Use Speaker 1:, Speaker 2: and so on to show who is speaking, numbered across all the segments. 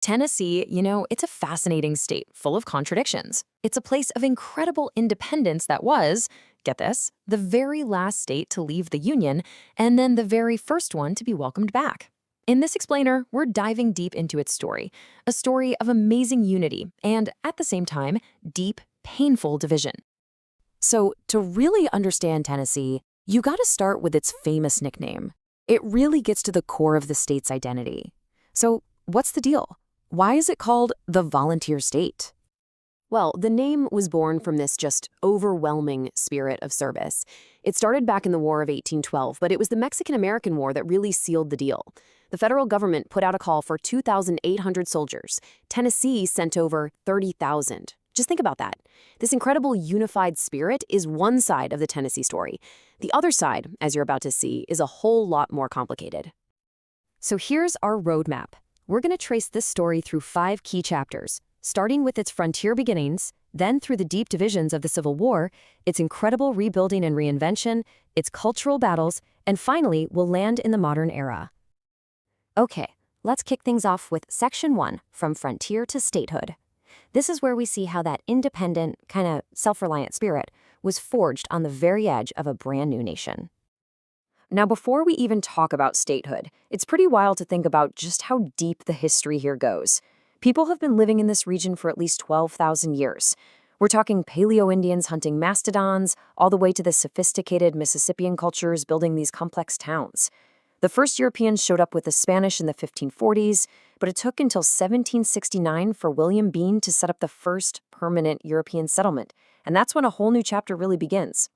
Speaker 1: Tennessee, it's a fascinating state full of contradictions. It's a place of incredible independence that was, get this, the very last state to leave the Union and then the very first one to be welcomed back. In this explainer, we're diving deep into its story, a story of amazing unity and, at the same time, deep, painful division. So, to really understand Tennessee, you gotta start with its famous nickname. It really gets to the core of the state's identity. So, what's the deal? Why is it called the volunteer state? Well, the name was born from this just overwhelming spirit of service. It started back in the War of 1812, but it was the Mexican-American War that really sealed the deal. The federal government put out a call for 2,800 soldiers. Tennessee sent over 30,000. Just think about that. This incredible unified spirit is one side of the Tennessee story. The other side, as you're about to see, is a whole lot more complicated. So here's our roadmap. We're going to trace this story through 5 key chapters, starting with its frontier beginnings, then through the deep divisions of the Civil War, its incredible rebuilding and reinvention, its cultural battles, and finally, we'll land in the modern era. Okay, let's kick things off with Section 1, From Frontier to Statehood. This is where we see how that independent, kind of self-reliant spirit was forged on the very edge of a brand new nation. Now, before we even talk about statehood, it's pretty wild to think about just how deep the history here goes. People have been living in this region for at least 12,000 years. We're talking Paleo-Indians hunting mastodons, all the way to the sophisticated Mississippian cultures building these complex towns. The first Europeans showed up with the Spanish in the 1540s, but it took until 1769 for William Bean to set up the first permanent European settlement, and that's when a whole new chapter really begins.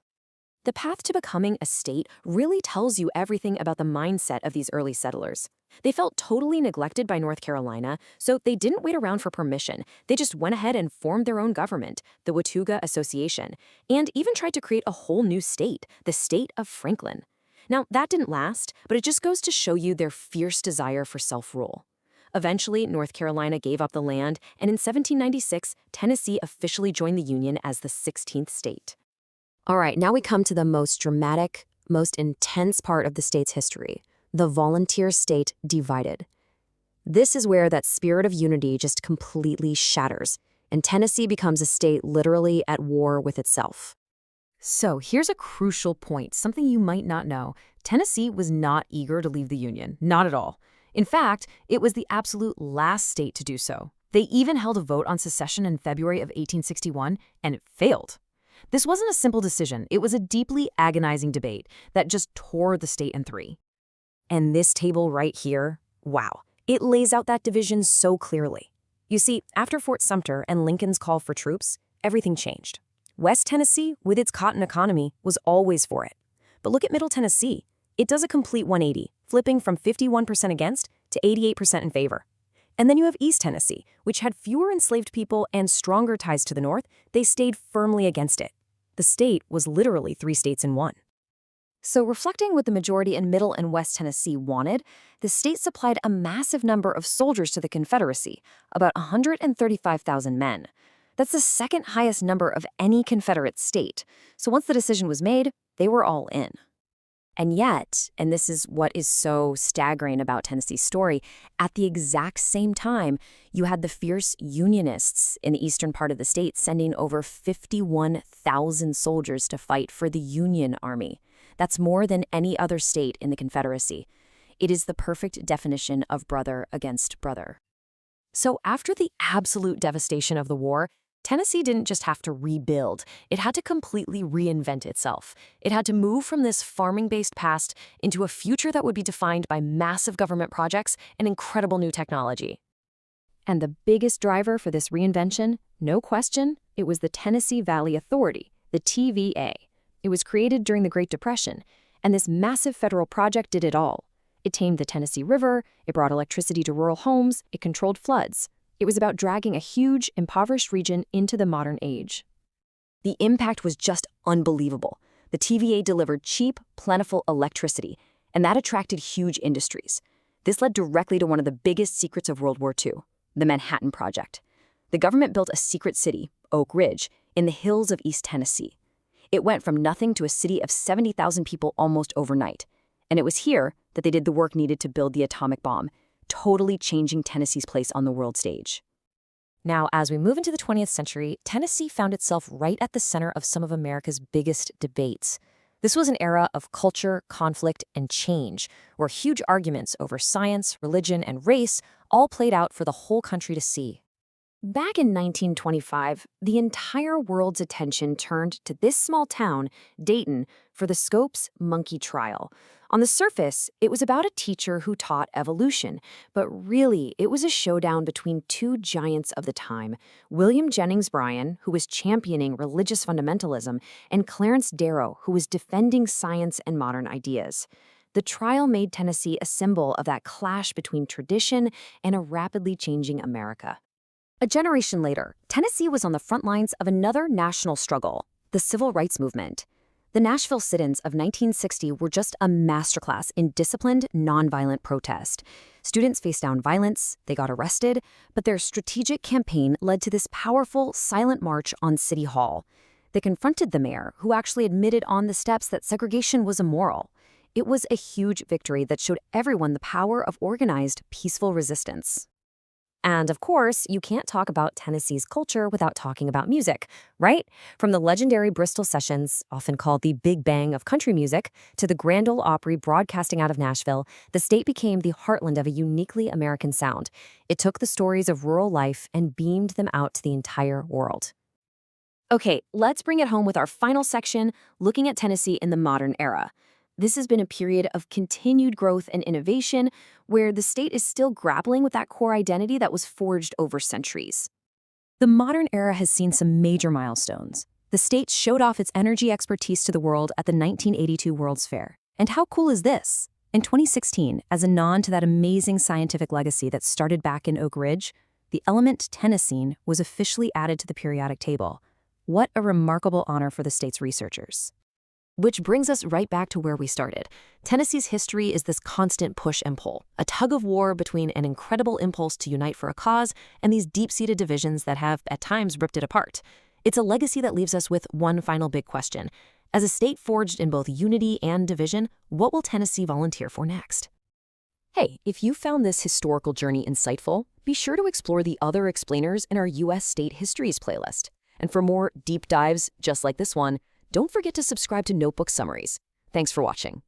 Speaker 1: The path to becoming a state really tells you everything about the mindset of these early settlers. They felt totally neglected by North Carolina, so they didn't wait around for permission. They just went ahead and formed their own government, the Watauga Association, and even tried to create a whole new state, the state of Franklin. Now, that didn't last, but it just goes to show you their fierce desire for self-rule. Eventually, North Carolina gave up the land, and in 1796, Tennessee officially joined the Union as the 16th state. All right, now we come to the most dramatic, most intense part of the state's history, the volunteer state divided. This is where that spirit of unity just completely shatters, and Tennessee becomes a state literally at war with itself. So here's a crucial point, something you might not know. Tennessee was not eager to leave the Union, not at all. In fact, it was the absolute last state to do so. They even held a vote on secession in February of 1861, and it failed. This wasn't a simple decision. It was a deeply agonizing debate that just tore the state in 3. And this table right here, wow, it lays out that division so clearly. You see, after Fort Sumter and Lincoln's call for troops, everything changed. West Tennessee, with its cotton economy, was always for it. But look at Middle Tennessee. It does a complete 180, flipping from 51% against to 88% in favor. And then you have East Tennessee, which had fewer enslaved people and stronger ties to the north. They stayed firmly against it. The state was literally 3 states in 1. So reflecting what the majority in Middle and West Tennessee wanted, the state supplied a massive number of soldiers to the Confederacy, about 135,000 men. That's the second highest number of any Confederate state. So once the decision was made, they were all in. And yet, and this is what is so staggering about Tennessee's story, at the exact same time, you had the fierce Unionists in the eastern part of the state sending over 51,000 soldiers to fight for the Union Army. That's more than any other state in the Confederacy. It is the perfect definition of brother against brother. So after the absolute devastation of the war, Tennessee didn't just have to rebuild, it had to completely reinvent itself. It had to move from this farming-based past into a future that would be defined by massive government projects and incredible new technology. And the biggest driver for this reinvention, no question, it was the Tennessee Valley Authority, the TVA. It was created during the Great Depression, and this massive federal project did it all. It tamed the Tennessee River, it brought electricity to rural homes, it controlled floods. It was about dragging a huge, impoverished region into the modern age. The impact was just unbelievable. The TVA delivered cheap, plentiful electricity, and that attracted huge industries. This led directly to one of the biggest secrets of World War II, the Manhattan Project. The government built a secret city, Oak Ridge, in the hills of East Tennessee. It went from nothing to a city of 70,000 people almost overnight. And it was here that they did the work needed to build the atomic bomb.
Speaker 2: totally changing Tennessee's place on the world stage.
Speaker 1: Now, as we move into the 20th century, Tennessee found itself right at the center of some of America's biggest debates. This was an era of culture, conflict, and change, where huge arguments over science, religion, and race all played out for the whole country to see. Back in 1925, the entire world's attention turned to this small town, Dayton, for the Scopes monkey trial. On the surface, it was about a teacher who taught evolution, but really, it was a showdown between two giants of the time, William Jennings Bryan, who was championing religious fundamentalism, and Clarence Darrow, who was defending science and modern ideas. The trial made Tennessee a symbol of that clash between tradition and a rapidly changing America.
Speaker 2: A generation later, Tennessee was on the front lines of another national struggle, the Civil Rights Movement. The Nashville sit-ins of 1960 were just a masterclass in disciplined, nonviolent protest. Students faced down violence, they got arrested, but their strategic campaign led to this powerful, silent march on City Hall. They confronted the mayor, who actually admitted on the steps that segregation was immoral. It was a huge victory that showed everyone the power of organized, peaceful resistance.
Speaker 1: And of course, you can't talk about Tennessee's culture without talking about music, right? From the legendary Bristol Sessions, often called the Big Bang of country music, to the Grand Ole Opry broadcasting out of Nashville, the state became the heartland of a uniquely American sound. It took the stories of rural life and beamed them out to the entire world. Okay, let's bring it home with our final section, looking at Tennessee in the modern era. This has been a period of continued growth and innovation where the state is still grappling with that core identity that was forged over centuries.
Speaker 2: The modern era has seen some major milestones. The state showed off its energy expertise to the world at the 1982 World's Fair. And how cool is this? In 2016, as a nod to that amazing scientific legacy that started back in Oak Ridge, the element tennessine was officially added to the periodic table. What a remarkable honor for the state's researchers.
Speaker 1: Which brings us right back to where we started. Tennessee's history is this constant push and pull, a tug-of-war between an incredible impulse to unite for a cause and these deep-seated divisions that have, at times, ripped it apart. It's a legacy that leaves us with one final big question. As a state forged in both unity and division, what will Tennessee volunteer for next? Hey, if you found this historical journey insightful, be sure to explore the other explainers in our U.S. State Histories playlist. And for more deep dives just like this one, don't forget to subscribe to Notebook Summaries. Thanks for watching.